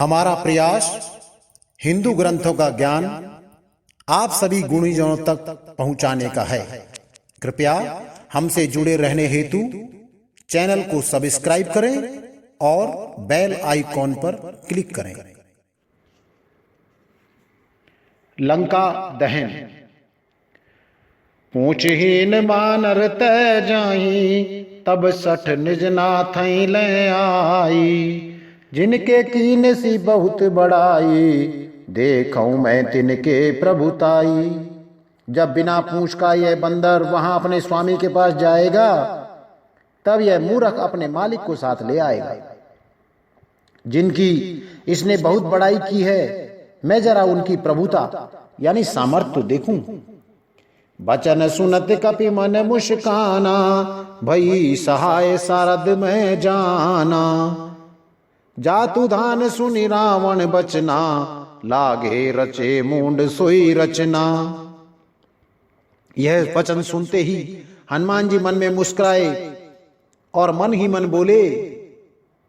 हमारा प्रयास हिंदू ग्रंथों का ज्ञान आप सभी गुणीजनों तक पहुंचाने का है। कृपया हमसे जुड़े रहने हेतु चैनल को सब्सक्राइब करें और बेल आइकॉन पर क्लिक करें। लंका दहन। पूछहीन बानर तै जाई, तब सठ निज नाथ ले आई। जिनके कीन सी बहुत बड़ाई, देखूं मैं तिनके प्रभुताई। जब बिना पूंछ का यह बंदर वहां अपने स्वामी के पास जाएगा, तब यह मूर्ख अपने मालिक को साथ ले आएगा। जिनकी इसने बहुत बड़ाई की है, मैं जरा उनकी प्रभुता यानी सामर्थ्य तो देखूं। बचन सुनत कपि मन मुस्काना, भई सहाय सारद में जाना। जातु धान सुनि रावण बचना, लागे रचे मूंड सोई रचना। यह वचन सुनते ही हनुमान जी मन में मुस्कुराए और मन ही मन बोले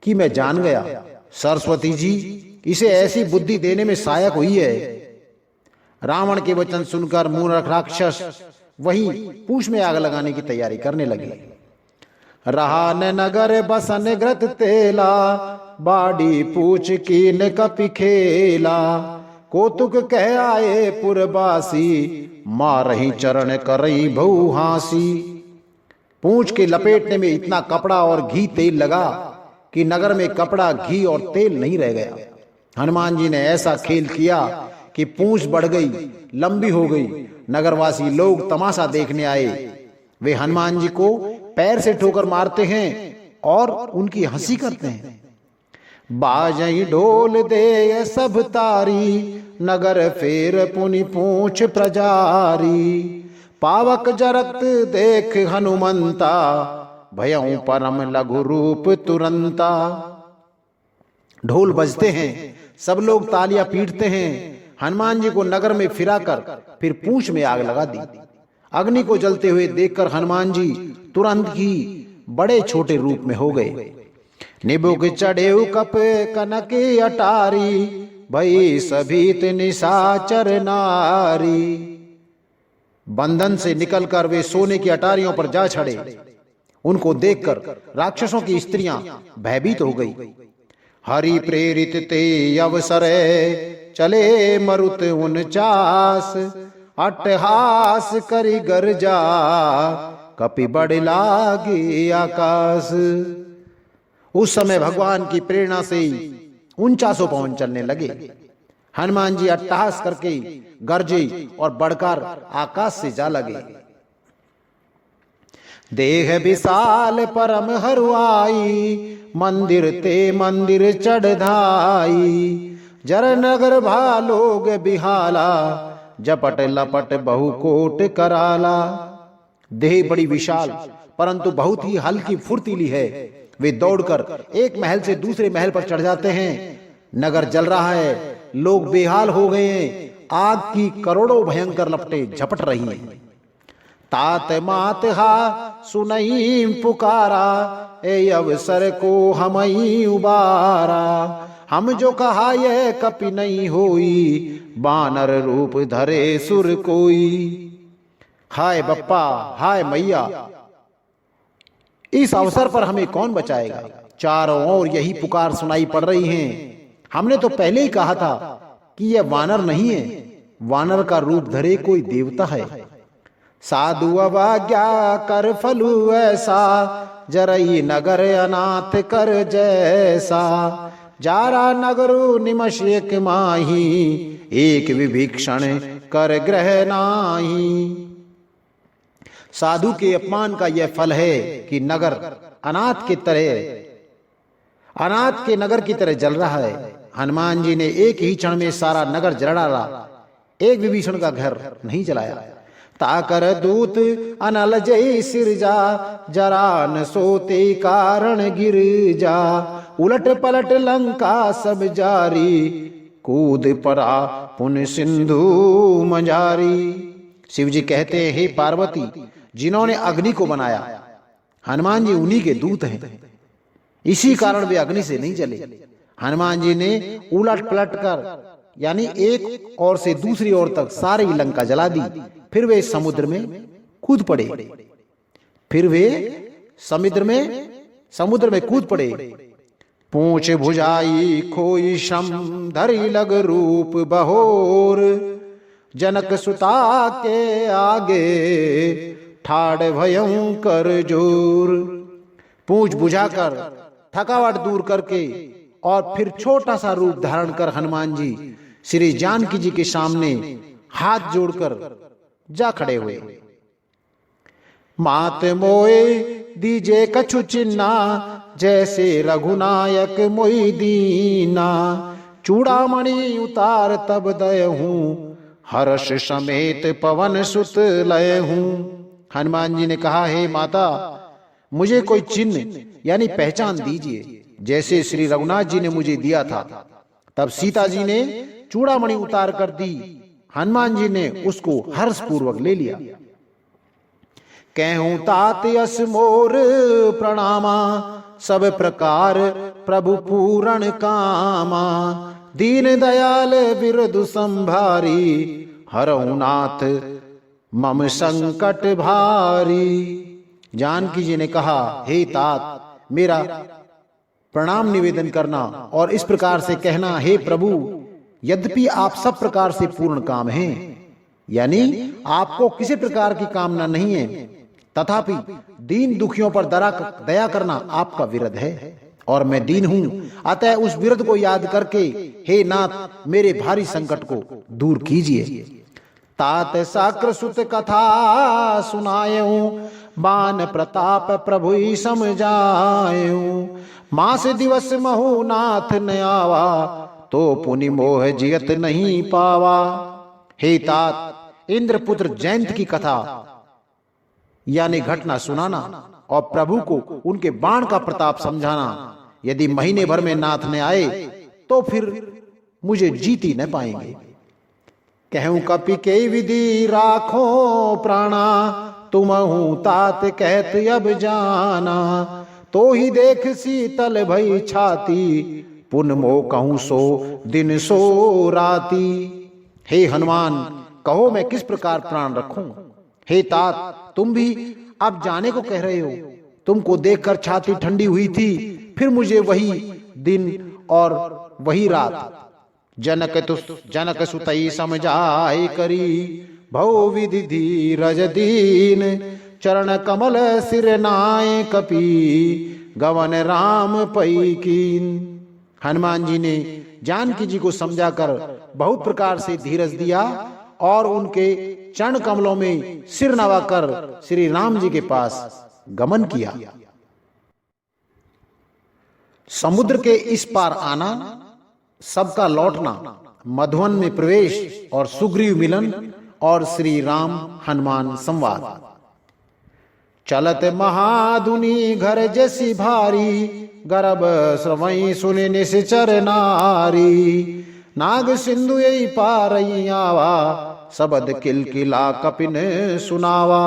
कि मैं जान गया, सरस्वती जी इसे ऐसी बुद्धि देने में सहायक हुई है। रावण के वचन सुनकर मूर्ख राक्षस वही पूंछ में आग लगाने की तैयारी करने लगे। रहा न नगर बसन ग्रत तेला, बाड़ी पूछ कीन कपि खेला। कौतुक कह आए पुरबासी, मारही चरण करई बहु हासी। पूंछ के लपेटने में इतना कपड़ा और घी तेल लगा कि नगर में कपड़ा, घी और तेल नहीं रह गया। हनुमान जी ने ऐसा खेल किया कि पूंछ बढ़ गई, लंबी हो गई। नगरवासी लोग तमाशा देखने आए। वे हनुमान जी को पैर से ठोकर मारते हैं और उनकी हंसी करते हैं। बाजई ढोल दे सब तारी, नगर फेर पुनि पूंछ प्रजारी। पावक जरत देख हनुमंता, भयं परम लघु रूप तुरंता। ढोल बजते हैं, सब लोग तालियां पीटते हैं। हनुमान जी को नगर में फिराकर फिर पूंछ में आग लगा दी। अग्नि को जलते हुए देखकर हनुमान जी तुरंत ही बड़े छोटे रूप में हो गए। निबुक चढ़ेउ कप कनक अटारी, भई सभीत निशाचर नारी। बंधन से निकलकर वे सोने की अटारियों पर जा चढ़े। उनको देखकर राक्षसों की स्त्रियां भयभीत हो गई। हरि प्रेरित ते अवसरे, चले मरुत 49। अट्टहास करि गर्जा, कपि बढ़ लागे आकाश। उस समय भगवान की प्रेरणा से 49 पवन चलने लगे। हनुमान जी अट्टहास करके गरजे और बढ़कर आकाश से जा लगे। देह विशाल परम हरुआई, मंदिर ते मंदिर चढ़ाई। जर नगर भालोग बिहाला, जपट लपट बहुकोट कराला। देह बड़ी विशाल परंतु बहुत ही हल्की फुर्तीली है। वे दौड़कर एक महल से दूसरे महल पर चढ़ जाते हैं। नगर जल रहा है, लोग बेहाल हो गए हैं। आग की करोड़ों भयंकर लपटें झपट रही हैं। तात मात हा सुनई पुकारा, ए अवसर को हमई उबारा। हम जो कहा यह कपि नहीं होई, बानर रूप धरे सुर कोई। हाय बप्पा, हाय मैया, इस अवसर पर हमें कौन बचाएगा। चारों ओर यही पुकार सुनाई पड़ रही है। हमने तो पहले ही कहा था कि यह वानर नहीं है, वानर का रूप धरे कोई देवता है। साधु अवज्ञा कर फलु ऐसा, जरई नगर अनाथ कर जैसा। जारा नगरु निमष एक माही, एक विभीषण कर ग्रह नाही। साधु के अपमान का यह फल है कि नगर अनाथ के नगर की तरह जल रहा है। हनुमान जी ने एक ही क्षण में सारा नगर जला डाला, एक विभीषण का घर नहीं जलाया। ताकर दूत अनल जय सिरजा, जरा न सोते कारण गिर जा। उलट पलट लंका सब जारी, कूद पड़ा पुन सिंधु मंजारी। शिव जी कहते हैं, हे पार्वती, जिन्होंने अग्नि को बनाया, हनुमान जी उन्हीं के दूत हैं। इसी कारण वे अग्नि से नहीं जले। हनुमान जी ने उलट पलट कर यानी एक ओर से दूसरी ओर तक सारी लंका जला दी। फिर वे समुद्र में कूद पड़े। फिर वे समुद्र में कूद पड़े। पूंछ भुजाई खोई शम धरि लग रूप बहोर, जनक सुता के आगे ठाड़ भयंकर जोर। पूंछ बुझाकर थकावट दूर करके और फिर छोटा सा रूप धारण कर हनुमान जी श्री जानकी जी के सामने हाथ जोड़कर जा खड़े हुए। मात मोए दीजे कछु चिन्ना, जैसे रघुनायक मोई दीना। चूड़ामणि उतार तब दयहूं, हर्ष समेत पवन सुत लयहूं। हनुमान जी ने कहा, हे माता, मुझे कोई चिन्ह यानी पहचान दीजिए, जैसे श्री रघुनाथ जी ने मुझे दिया था। तब सीता जी ने चूड़ामणि उतार कर दी। हनुमान जी ने उसको हर्ष पूर्वक ले लिया। कहूं तात यस मोर प्रणामा, सब प्रकार प्रभु पूरण कामा। दीन दयाल बिरदु संभारी, हरऊ नाथ मम संकट भारी। जानकी जी ने कहा, हे तात, मेरा प्रणाम निवेदन करना और इस प्रकार से कहना, हे प्रभु, यद्यपि आप सब प्रकार से पूर्ण काम हैं, यानी आपको किसी प्रकार की कामना नहीं है, तथापि दीन दुखियों पर दया करना आपका विरध है और मैं दीन हूं। अतः उस विरध को याद करके हे नाथ, मेरे भारी संकट को दूर कीजिए। तात साक्र सुत कथा सुनायऊं, बान प्रताप प्रभु समझायऊं। मास दिवस महु नाथ न आवा, तो पुनि मोह जियत नहीं पावा। हे तात, इंद्रपुत्र जयंत की कथा यानी घटना सुनाना और प्रभु को उनके बाण का प्रताप समझाना। यदि महीने भर में नाथ न आए तो फिर मुझे जीत ही न पाएंगे। कहूं कपि के विधि राखो प्राणा, तुमहु तात कहत अब जाना। तो ही देख शीतल भई छाती, पुन मो कहूं सो दिन सो राती। हे हनुमान, कहो मैं किस प्रकार प्राण रखूं। हे तात, तुम भी अब जाने को कह रहे हो। तुमको देखकर छाती ठंडी हुई थी, फिर मुझे वही दिन और वही रात। जनक सुतई समझाई करी, भव विधि धीरज दीन। चरण कमल सिर नाय कपि, गवन राम पई कीन। हनुमान जी ने जानकी जी को समझाकर बहुत प्रकार से धीरज दिया और उनके चरण कमलों में सिर नवाकर श्री राम जी के पास गमन किया। समुद्र के इस पार आना, सबका लौटना, मधुवन में प्रवेश और सुग्रीव मिलन और श्री राम हनुमान संवाद। चलत महादुनी घर जैसी भारी, गर्भ श्रवई सुनि निश्चर नारी। नाग सिंधु यही पार आवा, सबद किलकिला कपिन सुनावा।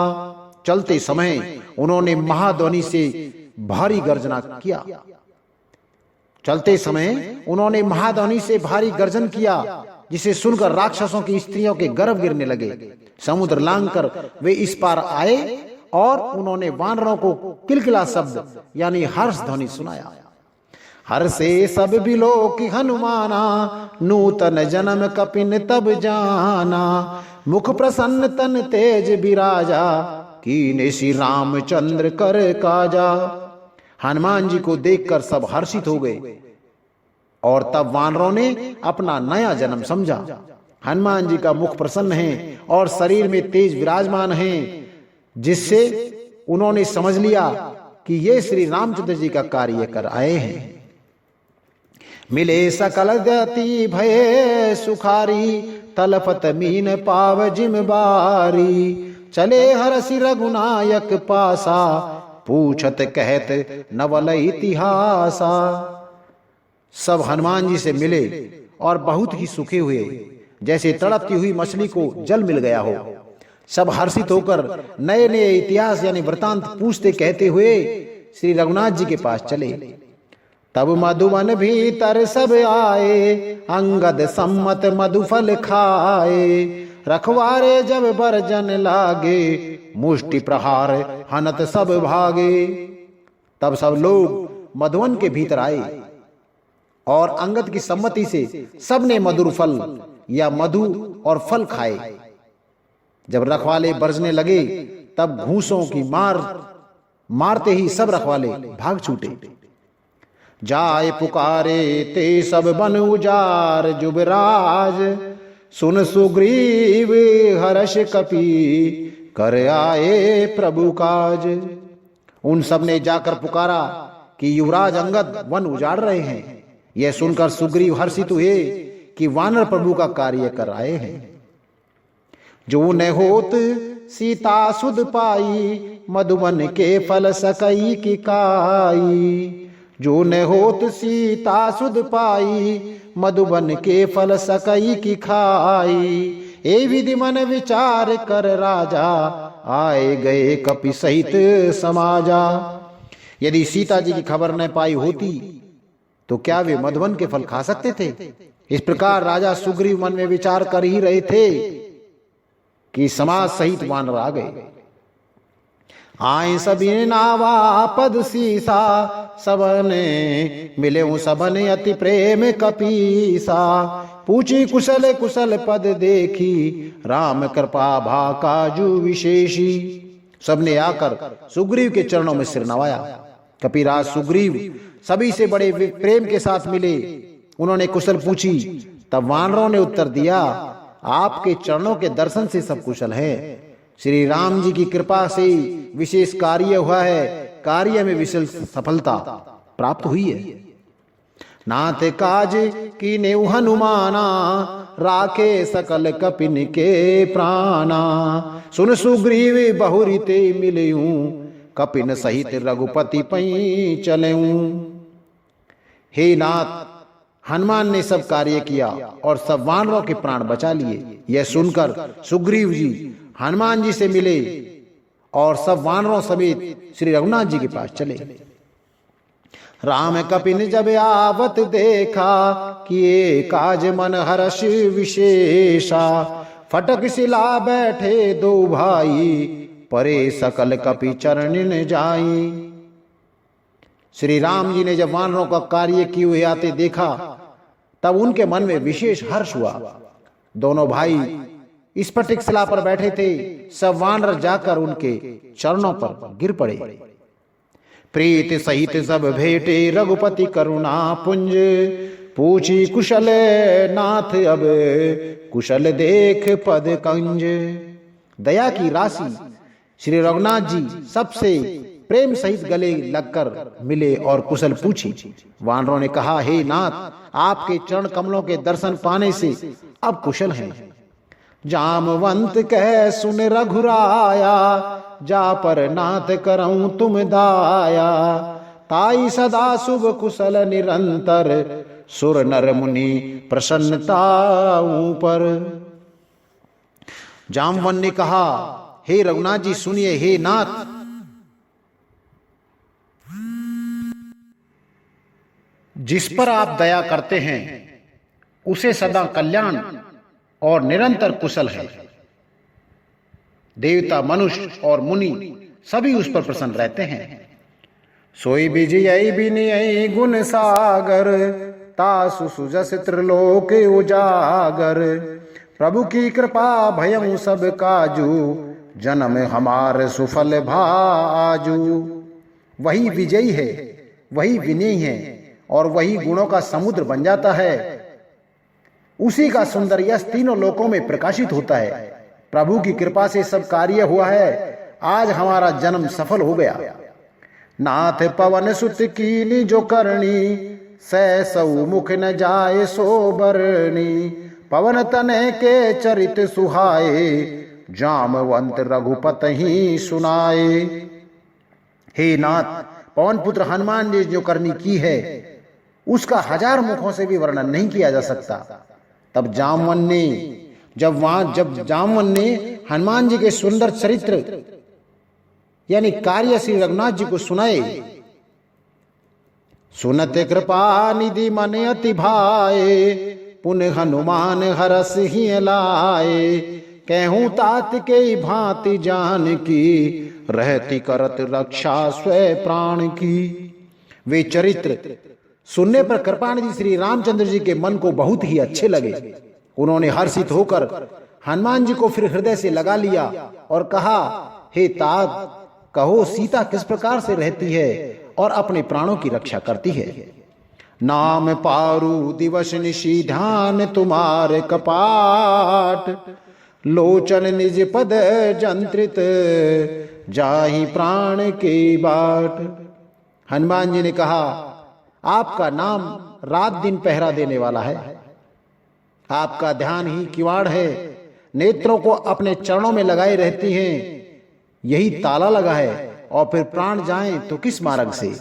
चलते समय उन्होंने महाध्वनि से भारी गर्जना किया। चलते समय उन्होंने महाध्वनि से भारी गर्जन किया, जिसे सुनकर राक्षसों की स्त्रियों के गर्भ गिरने लगे। समुद्र लांघकर वे इस पार आए और उन्होंने वानरों को किलकिला शब्द यानी हर्ष ध्वनि सुनाया। हर्षे सब बिलो की हनुमाना, नूतन जन्म कपिन तब जाना। मुख प्रसन्न तन तेज बिराजा, कीने श्री रामचंद्र कर काजा। हनुमान जी को देखकर सब हर्षित हो गए और तब वानरों ने अपना नया जन्म समझा। हनुमान जी का मुख प्रसन्न है और शरीर में तेज विराजमान है, जिससे उन्होंने समझ लिया कि ये श्री रामचंद्र जी का कार्य कर आए हैं। मिले सकल गति भय सुखारी, तलपत मीन पाव जिमबारी। चले हरसि रघुनायक पासा, पूछत कहत नवल इतिहासा। सब हनुमान जी से मिले और बहुत ही सुखे हुए, जैसे तड़पती हुई मछली को जल मिल गया हो। सब हर्षित होकर नए नए इतिहास यानी वृतांत पूछते कहते हुए श्री रघुनाथ जी के पास चले। तब मधुवन भीतर सब आए, अंगद सम्मत मधुफल खाए। रखवारे जब बरजन लागे, मुष्टि प्रहार हनत सब भागे। तब सब लोग मधुवन के भीतर आए और अंगद की सम्मति से सबने मधुर फल या मधु और फल खाए। जब रखवाले बरसने लगे तब घूंसों की मारते ही सब रखवाले भाग छूटे। जाए पुकारे ते सब बन उजार, जुबराज सुन सुग्रीव हर्ष कपि, कर आए प्रभु काज। उन सब ने जाकर पुकारा कि युवराज अंगद वन उजाड़ रहे हैं। यह सुनकर सुग्रीव हर्षित हुए कि वानर प्रभु का कार्य कर आए हैं। जो न होत सीता सुध पाई, मधुवन के फल सकई की काई। जो न होत सीता सुध पाई, मधुबन के फल सकई की खाई। ए विधि मन विचार कर राजा, आए गए कपि सहित समाजा। यदि सीता जी की खबर न पाई होती तो क्या वे मधुवन के फल खा सकते थे? इस प्रकार राजा सुग्रीव मन में विचार कर ही रहे थे कि समाज सहित वानर आ गए। आए सभी नावा पद सीसा, सबने मिले सबन अति प्रेम कपीसा। पूछी कुशल कुशल पद देखी, राम कृपा भा काजू विशेषी। सबने आकर सुग्रीव के चरणों में सिर नवाया। कपिराज सुग्रीव सभी से बड़े प्रेम के साथ मिले। उन्होंने कुशल पूछी। तब वानरों ने उत्तर दिया, आपके चरणों के दर्शन से सब कुशल है। श्री राम जी की कृपा से विशेष कार्य हुआ है, कार्य में विशेष सफलता प्राप्त हुई है। नाथ काज की नेउ हनुमाना, राखे सकल कपिन के प्राणा। सुन सुग्रीव बहुरीते मिलयूं, कपिन सहित रघुपति पई चलऊं। हे नाथ, हनुमान ने सब कार्य किया और सब वानरों के प्राण बचा लिए। यह सुनकर सुग्रीव जी हनुमान जी से मिले और सब वानरों समेत श्री रघुनाथ जी के पास चले। राम कपिन जब आवत देखा, किए काज मन हर्ष विशेषा। फटक सिला बैठे दो भाई, परे सकल कपि चरणन जाई। श्री राम जी ने जब वानरों का कार्य किए हुए आते देखा तब उनके मन में विशेष हर्ष हुआ। दोनों भाई स्फटिक शिला पर बैठे थे। सब वानर जाकर उनके चरणों पर गिर पड़े। प्रीत सहित सब भेटे, रघुपति करुणा पुंज। पूछी कुशल नाथ अब, कुशल देख पद कंज। दया की राशि श्री रघुनाथ जी सबसे प्रेम सहित गले लगकर मिले और कुशल पूछी। वानरों ने कहा, हे नाथ, आपके चरण कमलों के दर्शन पाने से अब कुशल हैं। जामवंत कह सुन रघुराया, जा पर नाथ करऊं तुम दाया। ताई सदा शुभ कुशल निरंतर, सुर नर मुनि प्रसन्नता पर। जामवन ने कहा, हे रघुनाथ जी सुनिए। हे नाथ, जिस पर आप दया करते हैं उसे सदा कल्याण और निरंतर कुशल है। देवता, मनुष्य और मुनि सभी उस पर प्रसन्न रहते हैं। सोई विजय विनय गुण सागर, तासु सुजस त्रिलोक उजागर। प्रभु की कृपा भयं सब काजू, जन्म हमार सुफल भाजू। वही विजयी है, वही विनयी है और वही गुणों का समुद्र बन जाता है। उसी का सुंदर यश तीनों लोकों में प्रकाशित होता है। प्रभु की कृपा से सब कार्य हुआ है। आज हमारा जन्म सफल हो गया। नाथ पवन सुत कीनी जो करनी, सौ मुख न जाए सो बरनी। पवन तनय के चरित सुहाए, जामवंत रघुपत ही सुनाए। हे नाथ, पवन पुत्र हनुमान ने जो करनी की है उसका 1000 मुखों से भी वर्णन नहीं किया जा सकता। तब जब जामवन ने हनुमान जी के सुंदर चरित्र यानी कार्य श्री रघुनाथ जी को सुनाए, सुनत कृपा निधि मन अति भाए, पुनः हनुमान हरस ही लाए। कहूँ तात के भांति जान की, रहती करत रक्षा स्वयं प्राण की। वे चरित्र सुनने पर कृपानिधि श्री रामचंद्र जी के मन को बहुत ही अच्छे लगे। उन्होंने हर्षित होकर हनुमान जी को फिर हृदय से लगा लिया और कहा, हे तात, कहो सीता किस प्रकार से रहती है और अपने प्राणों की रक्षा करती है। नाम पारु दिवस निशि ध्यान तुम्हारे कपाट, लोचन निज पद जंत्रित जाहि प्राण के बाट। हनुमान जी ने कहा, आपका नाम रात दिन पहरा देने वाला है, आपका ध्यान ही किवाड़ है, नेत्रों को अपने चरणों में लगाए रहती हैं, यही ताला लगा है, और फिर प्राण जाएं तो किस मार्ग से।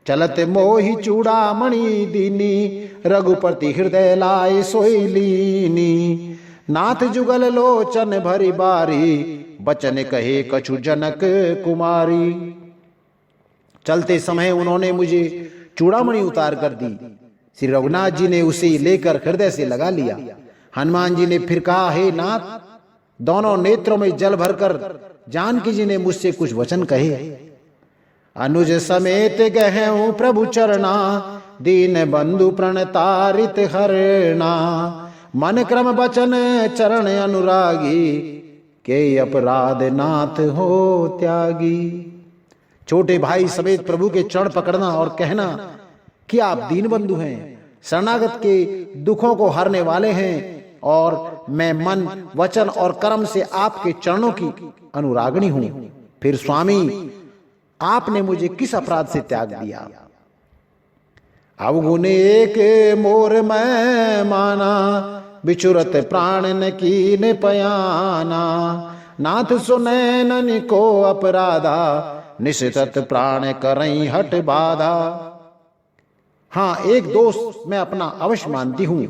चलत मोहि चूड़ामणि दीनी, रघुपति हृदय लाए सोई लीनी। नाथ जुगल लोचन भरी बारी, बचन कहे कछु जनक कुमारी। चलते समय उन्होंने मुझे चूड़ामणि उतार कर दी। श्री रघुनाथ जी ने उसे लेकर हृदय से लगा लिया। हनुमान जी ने फिर कहा, हे नाथ, दोनों नेत्रों में जल भरकर जानकी जी ने मुझसे कुछ वचन कहे। अनुज समेत गहऊं प्रभु चरणा, दीन बंधु प्रणतारित हरणा। मन क्रम वचन चरण अनुरागी, के अपराध नाथ हो त्यागी। छोटे भाई समेत प्रभु के चरण पकड़ना और कहना कि आप दीन बंधु हैं, शरणागत के दुखों को हरने वाले हैं, और मैं मन वचन और कर्म से आपके चरणों की अनुरागणी हूं। फिर स्वामी, आपने मुझे किस अपराध से त्याग दिया। अवगुण एक मोर मैं माना, बिचुरत प्राण न कीन पयाना। नाथ सुनैनन को अपराधा, निश्चित प्राण करई हट बाधा। हाँ, एक दोष मैं अपना अवश्य मानती हूं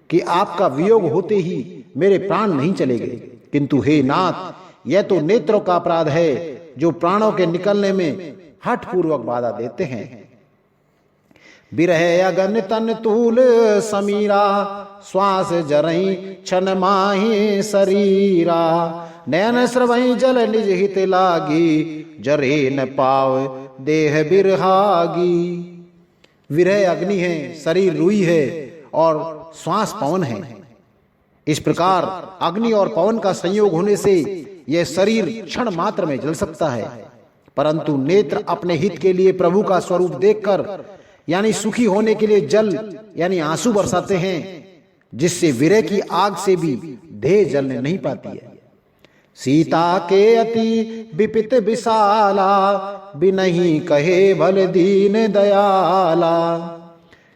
कि आपका वियोग होते ही मेरे प्राण नहीं चले गए, किंतु हे नाथ, यह तो नेत्रों का अपराध है जो प्राणों के निकलने में हठ पूर्वक बाधा देते हैं। बिरह अगन तन तूल समीरा, श्वास जरई छन माही शरीरा। नयन स्रवई जल निज हित लागी, जरे न पाव देह बिरहागी। विरह अग्नि है, शरीर रुई है और श्वास पवन है। इस प्रकार अग्नि और पवन का संयोग होने से यह शरीर क्षण मात्र में जल सकता है, परंतु नेत्र अपने हित के लिए प्रभु का स्वरूप देखकर यानी सुखी होने के लिए जल यानी आंसू बरसाते हैं, जिससे विरह की आग से भी देह जलने नहीं पाती है। सीता के अति विपित विशाला, बिनहि कहे भल दीन दयाला।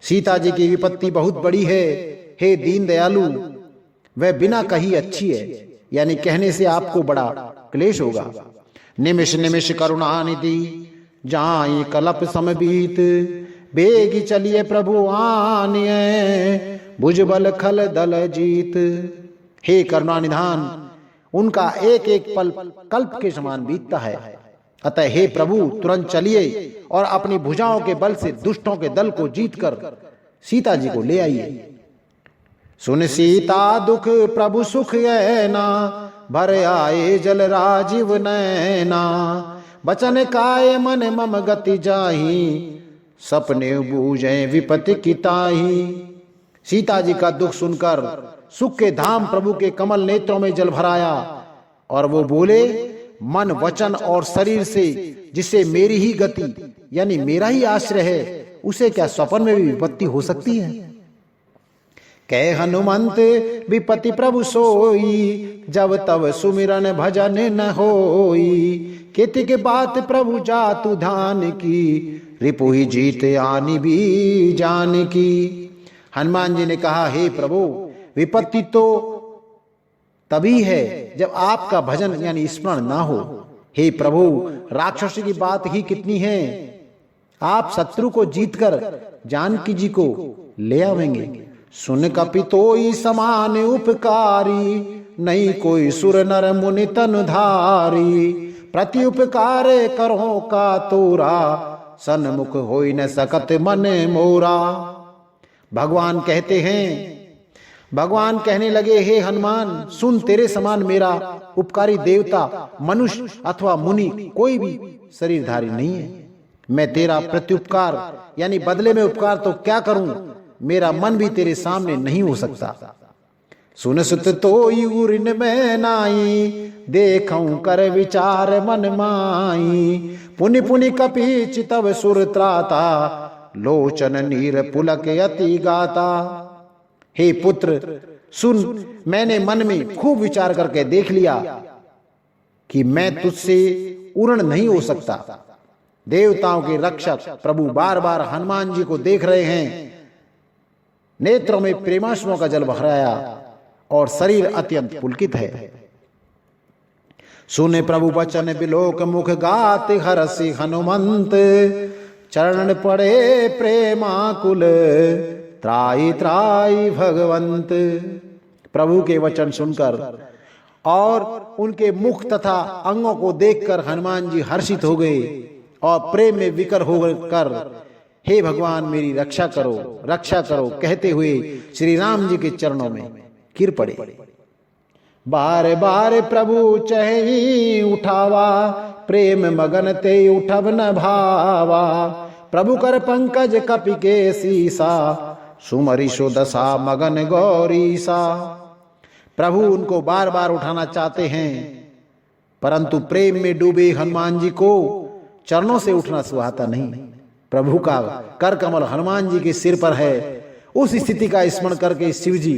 सीता जी की विपत्ति बहुत बड़ी है, हे दीन दयालु, वह बिना कही अच्छी है, यानी कहने से आपको बड़ा क्लेश होगा। निमिष निमिष करुणानिधि, जाई कलप समबीत। बेगी चलिए प्रभु आनिए, भुजबल खल दल जीत। हे करुणानिधान, उनका एक एक पल कल्प के समान बीतता है, अतः हे प्रभु तुरंत चलिए और अपनी भुजाओं के बल से दुष्टों के दल को जीतकर सीता जी को ले आइए। सुन सीता दुख प्रभु सुख ऐना, भर आए जल राजीव नैना। बचन काय मन मम गति जाही, सपने बूझे विपत्ति की ताही। सीता जी का दुख सुनकर सुख के धाम प्रभु के कमल नेत्रों में जल भराया और वो बोले, मन वचन और शरीर से जिसे मेरी ही गति यानी मेरा ही आश्रय है, उसे क्या स्वप्न में भी विपत्ति हो सकती है। कह हनुमंत विपत्ति प्रभु सोई, जब तब सुमिरन भजन न होई। कितिक बात प्रभु जातु ध्यान की, रिपु ही जीत आनी भी जान की। हनुमान जी ने कहा, हे प्रभु, विपत्ति तो तभी है जब आपका भजन यानी स्मरण ना हो। हे प्रभु, राक्षस की बात ही कितनी है, आप शत्रु को जीतकर जानकी जी को ले आवेंगे। सुन कपितोई समान उपकारी, नहीं कोई सुर नर मुनि तन धारी। प्रति उपकार करो का तोरा, सन्मुख होई न सकत मन मोरा। भगवान कहते हैं, भगवान कहने लगे, हे हनुमान सुन, तेरे समान मेरा उपकारी देवता, मनुष्य अथवा मुनि कोई भी शरीरधारी नहीं है। मैं तेरा प्रत्युपकार यानी बदले में उपकार तो क्या करूं, मेरा मन भी तेरे सामने नहीं हो सकता। सुन सुत तो यूरिन में नाई, देखऊं कर विचार मन माई। पुनि पुनि कपि चितव सुर त्राता, लोचन नीर पुलक अति गाता। हे पुत्र सुन, मैंने मन में खूब विचार करके देख लिया कि मैं तुझसे उर्ण नहीं हो सकता। देवताओं के रक्षक प्रभु बार बार हनुमान जी को देख रहे हैं। नेत्रों में प्रेमाश्रुओं का जल बहराया और शरीर अत्यंत पुलकित है। सुने प्रभु वचन बिलोक मुख गाते, हरसि हनुमंत चरण पड़े प्रेमाकुल, त्राई त्राई भगवंत। प्रभु के वचन सुनकर और उनके मुख तथा अंगों को देखकर हनुमान जी हर्षित हो गए और प्रेम में विकर होकर हे भगवान मेरी रक्षा करो, रक्षा करो कहते हुए श्री राम जी के चरणों में गिर पड़े। बार बार प्रभु चही उठावा, प्रेम मगन ते उठब न भावा। प्रभु कर पंकज कपि के सीसा, सुमरि सो दशा मगन गौरीसा। प्रभु उनको बार बार उठाना चाहते हैं, परंतु प्रेम में डूबे हनुमान जी को चरणों से उठना सुहाता नहीं। प्रभु का कर कमल हनुमान जी के सिर पर है। उस स्थिति का स्मरण करके शिव जी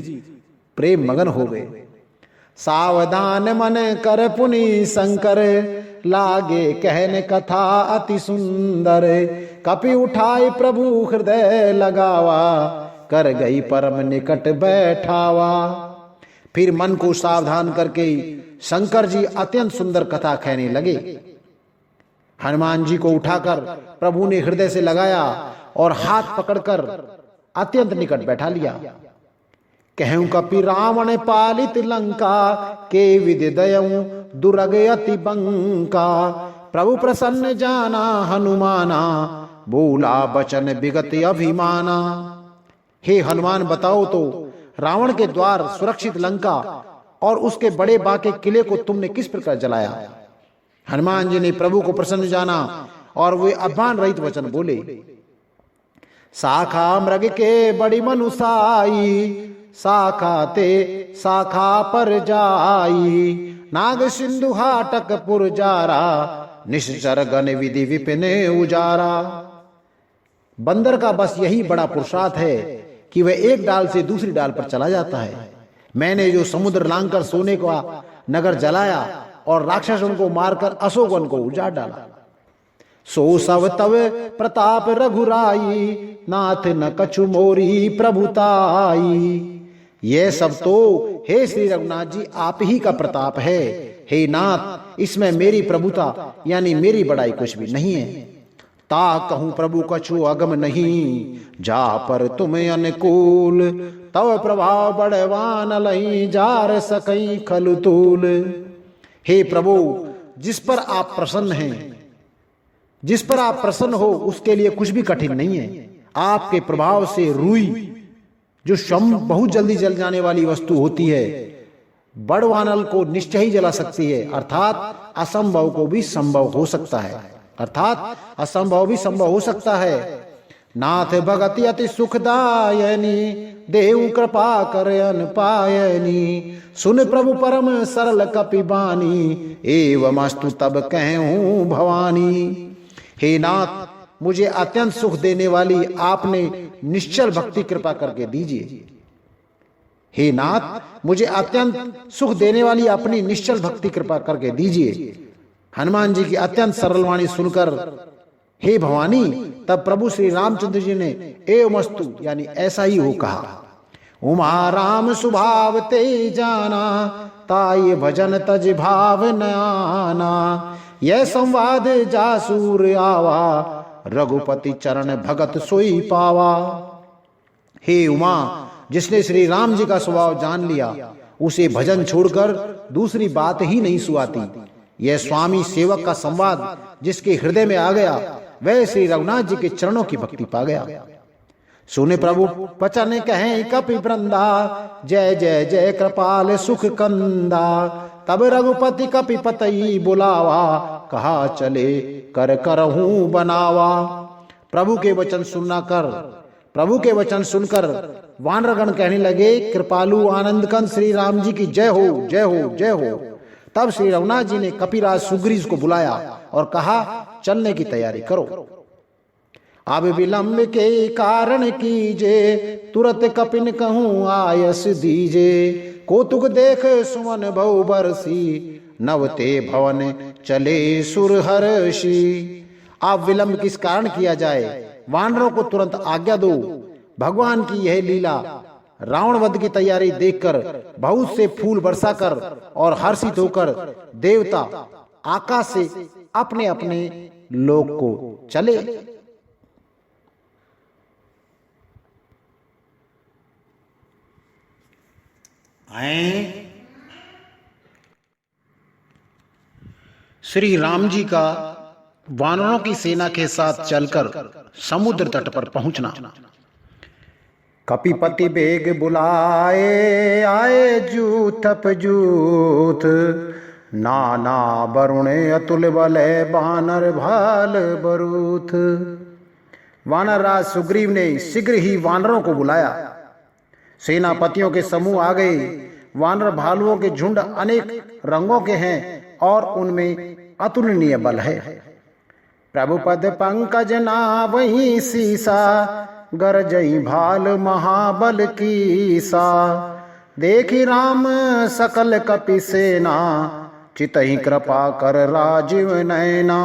प्रेम मगन हो गए। सावधान मन कर पुनि शंकर, लागे कहने कथा अति सुंदर। कपि उठाए प्रभु हृदय लगावा, कर गई परम निकट बैठावा। फिर मन को सावधान करके शंकर जी अत्यंत सुंदर कथा कहने लगे। हनुमान जी को उठाकर प्रभु ने हृदय से लगाया और हाथ पकड़कर अत्यंत निकट बैठा लिया। कहूं कपि रावण पालित लंका, के विधि दयऊं दुर्ग अति बंका। प्रभु प्रसन्न जाना हनुमाना, बोला बचन विगत अभिमाना। हे हनुमान बताओ तो, रावण के द्वार सुरक्षित लंका और उसके बड़े बाके किले को तुमने किस प्रकार जलाया। हनुमान जी ने प्रभु को प्रसन्न जाना और वे अभिमान रहित वचन बोले। शाखा मृग के बड़ी मनुसाई, शाखा ते शाखा पर जाई। नाग सिंधु हाटक पुर जारा, निश्चर गण विधि विपिन उजारा। बंदर का बस यही बड़ा पुरुषार्थ है कि वह एक डाल से दूसरी डाल पर चला जाता है। मैंने जो समुद्र लांघकर सोने का नगर जलाया और राक्षसों को मारकर अशोक वन को उजाड़ डाला। सो सब तव प्रताप रघुराई, नाथ न कछु मोरी प्रभुताई। यह सब तो हे श्री रघुनाथ जी आप ही का प्रताप है। हे नाथ, इसमें मेरी प्रभुता यानी मेरी बड़ाई कुछ भी नहीं है। ता कहूं प्रभु कछु अगम नहीं, जा पर तुम अनुकूल। तव प्रभाव बड़वान लई, जार सकई खलुतूल। हे प्रभु, जिस पर आप प्रसन्न हैं, जिस पर आप प्रसन्न हो उसके लिए कुछ भी कठिन नहीं है। आपके प्रभाव से रुई जो बहुत जल्दी जल जाने वाली वस्तु होती है, बड़ वानल को निश्चय ही जला सकती है। अर्थात असंभव को भी संभव हो सकता है, अर्थात असंभव भी संभव हो सकता है। नाथ भगति अति सुखदायनी, देव कृपा कर अनपायनी। सुन प्रभु परम सरल कपि बानी, एवमस्तु तब कहूं भवानी। हे नाथ, मुझे अत्यंत सुख देने वाली आपने निश्चल भक्ति कृपा करके दीजिए। हे नाथ, मुझे अत्यंत सुख देने वाली अपनी निश्चल भक्ति कृपा करके दीजिए। हनुमान जी की अत्यंत सरल वाणी सुनकर हे भवानी, तब प्रभु श्री रामचंद्र जी ने एवमस्तु यानी ऐसा ही हो कहा। उमा राम सुभाव ते जाना, ताई भजन तज भाव न आना। यह संवाद जासूर आवा, रघुपति चरण भगत सोई पावा। हे उमा, जिसने श्री राम जी का स्वभाव जान लिया, उसे भजन छोड़कर दूसरी बात ही नहीं सुहाती। यह स्वामी सेवक का संवाद जिसके हृदय में आ गया, वह श्री रघुनाथ जी के चरणों की भक्ति पा गया। सुने प्रभु वचन कहें कपि वृंदा, जय जय जय कृपाल सुख कंदा। तब रघुपति कपि पतई बुलावा, कहा चले कर करहूं बनावा। प्रभु के वचन सुनकर वानरगण कहने लगे, कृपालु आनंद कंद श्री राम जी की जय हो, जय हो, जय हो। तब श्री रघुनाथ जी ने कपिराज सुग्रीव को बुलाया और कहा, चलने की तैयारी करो। अब विलंब के कारण कीजे, तुरत कपिन कहूं आयस दीजे। कौतुक देख सुमन बहु बरसी, नवते भवन चले सुरहर्षि। आप विलंब किस कारण किया जाए, वानरों को तुरंत आज्ञा दो। भगवान की यह लीला रावण वध की तैयारी देखकर बहुत से फूल बरसाकर और हर्षित होकर देवता आकाश से अपने अपने लोक को चले। श्री राम जी का वानरों की सेना के साथ चलकर समुद्र तट पर पहुंचना। कपिपति बेग बुलाए, आए जूथप जूथ। नाना वरुणे अतुल बले, बानर भाल बरूथ। वानर राज सुग्रीव ने शीघ्र ही वानरों को बुलाया। सेनापतियों के समूह आ गए। वानर भालुओं के झुंड अनेक रंगों के हैं और उनमें अतुलनीय बल है। प्रभु पद पंकज नावहीं सीसा, गरजई भाल महाबल कीसा। देखी राम सकल कपि सेना, चितहि कृपा कर राजीव नैना।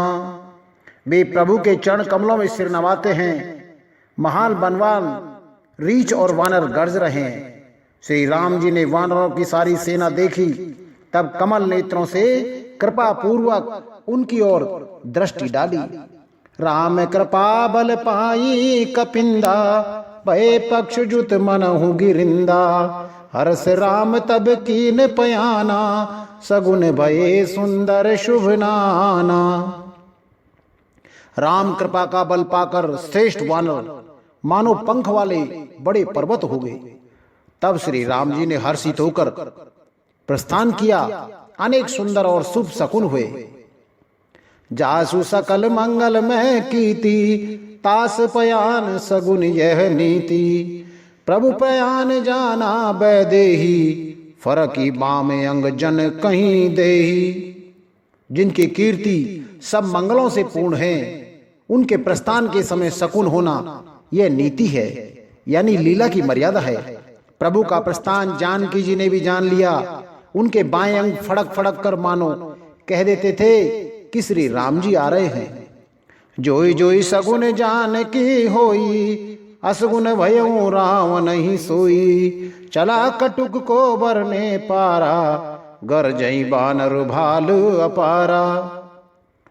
वे प्रभु के चरण कमलों में सिर नवाते हैं। महान बनवान रीछ और वानर गर्ज रहे हैं। श्री राम जी ने वानरों की सारी सेना देखी, तब कमल नेत्रों से कृपा पूर्वक उनकी ओर दृष्टि डाली। राम कृपा बल पाई कपिंदा, भय पक्ष जुत मनहु गिरिंदा। हर्ष राम तब कीन पयाना, सगुन भये सुंदर शुभ नाना। राम कृपा का बल पाकर श्रेष्ठ वानर मानो पंख वाले बड़े पर्वत हो गए। तब श्री राम जी ने हर्षित होकर प्रस्थान किया। अनेक सुंदर और शुभ शकुन हुए। जासु सकल मंगल में कीति, तास पयान सगुन यह नीति। प्रभु पयान जाना बैदेही, फरकी बाम अंग जन कहीं देही। जिनकी कीर्ति सब मंगलों से पूर्ण है, उनके प्रस्थान के समय शकुन होना यह नीति है, यानी लीला की मर्यादा है। प्रभु का प्रस्थान जानकी जी ने भी जान लिया। उनके बाएं अंग फड़क फड़क कर मानो कह देते थे कि श्री राम जी आ रहे हैं। जोई जोई सगुन जान की होई, असगुन भयऊ राम नहीं सोई। चला कटुक को बरने पारा, गरजई बानर भाल अपारा।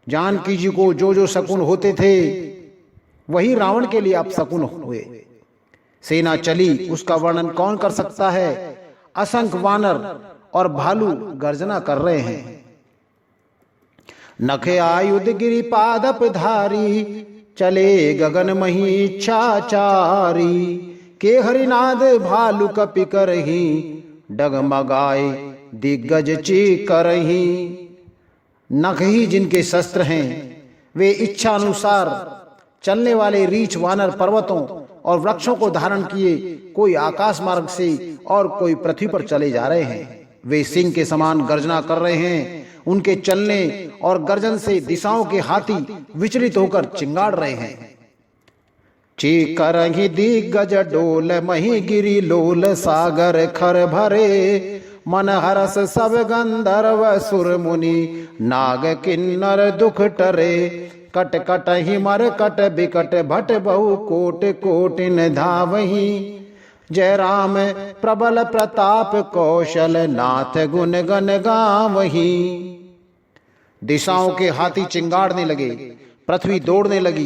जानकी जी को जो जो शकुन होते थे वही रावण के लिए अब शकुन हुए। सेना चली, उसका वर्णन कौन कर सकता है। असंख्य वानर और भालू गर्जना कर रहे हैं। नखे आयुध गिरी पादप धारी, चले गगन मही इच्छाचारी। के हरिनाद भालू कपि करही, डगमगाए दिग्गज ची करही। नख ही जिनके शस्त्र हैं, वे इच्छा अनुसार चलने वाले रीछ वानर पर्वतों और वृक्षों को धारण किए कोई आकाश मार्ग से और कोई पृथ्वी पर चले जा रहे हैं। वे सिंह के समान गर्जना कर रहे हैं। उनके चलने और गर्जन से दिशाओं के हाथी विचलित होकर चिंगाड़ रहे हैं। चीकरहि दिग्गज डोल, मही गिरी लोल सागर खर भरे। मन हरस सब गंधर्व सुर मुनि, नाग किन्नर दुख टरे। कट कट हिमर कट बिकट भट बहु कोट कोटिन धावही। जय राम प्रबल प्रताप कौशल, नाथ गुण गण गावही। दिशाओं के हाथी चिंगाड़ने लगे, पृथ्वी दौड़ने लगी,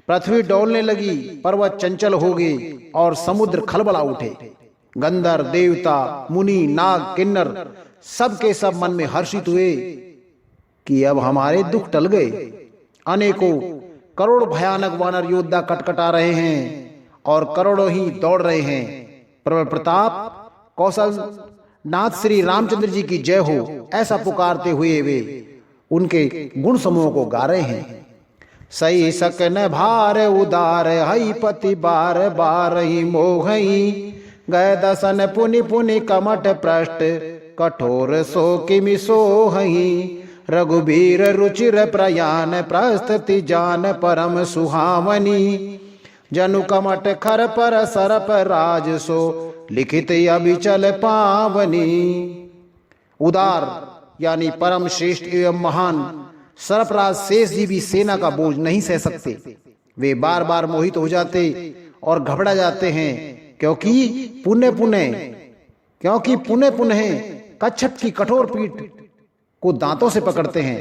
पृथ्वी डोलने लगी, पर्वत चंचल हो गए और समुद्र खलबला उठे। गंधर्व देवता मुनि नाग किन्नर सबके सब मन में हर्षित हुए कि अब हमारे दुख टल गए। अनेकों करोड़ भयानक वानर योद्धा कटकटा रहे हैं और करोड़ों ही दौड़ रहे हैं। प्रबल प्रताप कौशल नाथ श्री रामचंद्र जी की जय हो, ऐसा पुकारते हुए वे उनके गुण समूह को गा रहे हैं। सही सकन भार उदार हई पति बार बार ही मोहई, गए दसन पुनि पुनि कमट पृष्ठ कठोर सो किमि सोहई। रघुबीर रुचिर प्रयान प्रस्तति जान परम सुहावनी, जनु कमट खर पर सरप राज सो लिखित अभिचल पावनी। उदार यानी परम श्रेष्ठ एवं महान सरफराज शेष जी भी सेना का बोझ नहीं सह सकते। वे बार बार मोहित हो जाते और घबरा जाते हैं, क्योंकि पुनः पुनः कच्छप की कठोर पीठ को दांतों से पकड़ते हैं।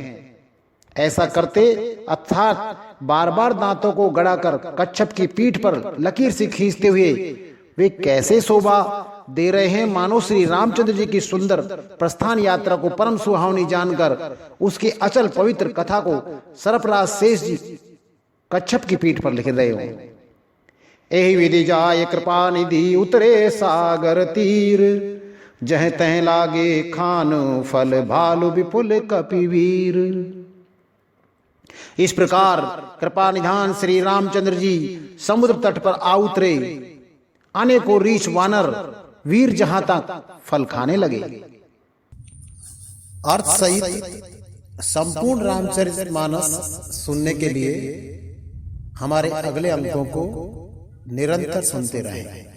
ऐसा करते अर्थात बार बार दांतों को गड़ाकर कच्छप की पीठ पर लकीर से खींचते हुए वे कैसे शोभा दे रहे हैं, मानो श्री रामचंद्र जी की सुंदर प्रस्थान यात्रा को परम सुहावनी जानकर उसके अचल पवित्र कथा को सरफराज शेष जी कच्छप की पीठ पर लिख रहे हो। एहि विधि जाय कृपा निधि उतरे सागर तीर, जह तह लागे खान फल भालु विपुल कपिवीर। इस प्रकार कृपा निधान श्री रामचंद्र जी समुद्र तट पर आ उतरे। अनेकों रीछ वानर वीर जहां तक फल खाने लगे। अर्थ सहित संपूर्ण रामचरितमानस सुनने के लिए हमारे अगले अंकों को निरंतर सुनते रहें।